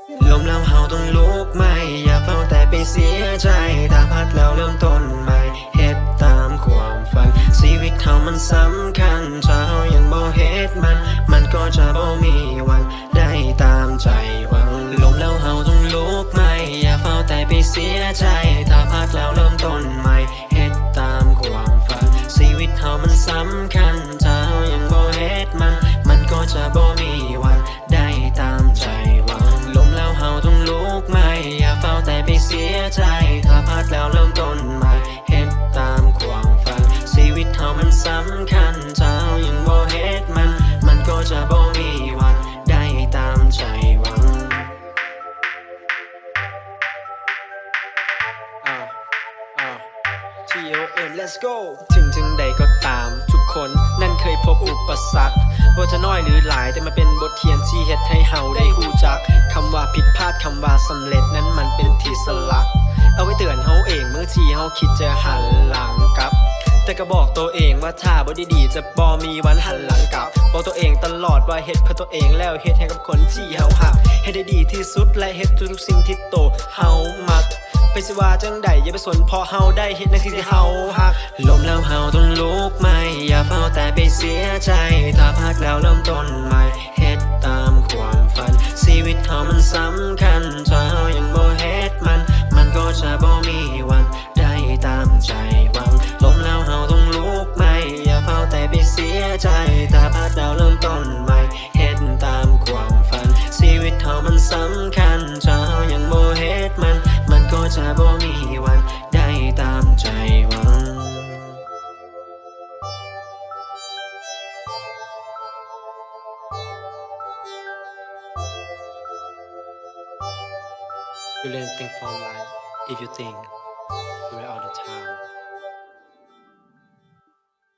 ลมแล้วเฮาต้องลุกไหมอย่าเฝ้าแต่ไปเสียใจถ้าพลาดแล้วเริ่มต้นใหม่เฮ็ดตามความฝันชีวิตเฮามันสำคัญถ้าเฮายังบ่เฮ็ดมันก็จะบ่มีวันได้ตามใจหวังลมแล้วเฮาต้องลุกไหมอย่าเฝ้าแต่ไปเสียใจถ้าพลาดแล้วเริ่มต้นใหม่เฮ็ดตามความฝันชีวิตเฮามันสำคัญถ้าเฮายังบ่เฮ็ดมันก็จะบ่มีวันได้ตามใจหวังลมแล้วเฮาต้องลุกไหมอย่าเฝ้าแต่ไปเสียใจถ้าพลาดแล้วเริ่มต้นใหม่เฮ็ดตามความฝันชีวิตเฮามันสำคัญถ้าเฮายังบ่เฮ็ดมันก็จะบ่มีวันได้ตามใจหวังTOM let's go ถึงใดก็ตามทุกคนนั่นเคยพบอุปสรรคบ่จะน้อยหรือหลายแต่มันเป็นบทเรียนที่เฮ็ดให้เฮาได้ฮู้จักคำว่าผิดพลาดคำว่าสำเร็จนั้นมันเป็นที่สลักเอาไว้เตือนเฮาเองเมื่อที่เฮาคิดจะหันหลังกลับแต่ก็บอกตัวเองว่าถ้าบ่ดีๆจะบ่มีวันหันหลังกลับบอกตัวเองตลอดว่าเฮ็ดเพื่อตัวเองแล้วเฮ็ดให้กับคนที่เฮาฮักให้ได้ดีที่สุดและเฮ็ดทุกสิ่งที่โตเฮามักไปสิว่าจังใดอย่าไปสนพอเฮาได้เฮ็ดในสิ่งที่เฮาฮักลมแล้วเฮาต้องลุกไหมอย่าเฝ้าแต่ไปเสียใจถ้าพลาดแล้วเริ่มต้นใหม่เฮ็ดตามความฝันชีวิตเฮามันสำคัญถ้าเฮายังบ่เฮ็ดมันก็จะบ่มีวันได้ตามใจหวังลมแล้วเฮาต้องลุกไหมอย่าเฝ้าแต่ไปเสียใจถ้าพลาดแล้วเริ่มต้นใหม่เฮ็ดตามความฝันชีวิตเฮามันสำคัญถ้าเฮายังบ่เฮ็ดมันก็จะบ่มีวันได้ตามใจหวังYou learn things from life if you think you are all the time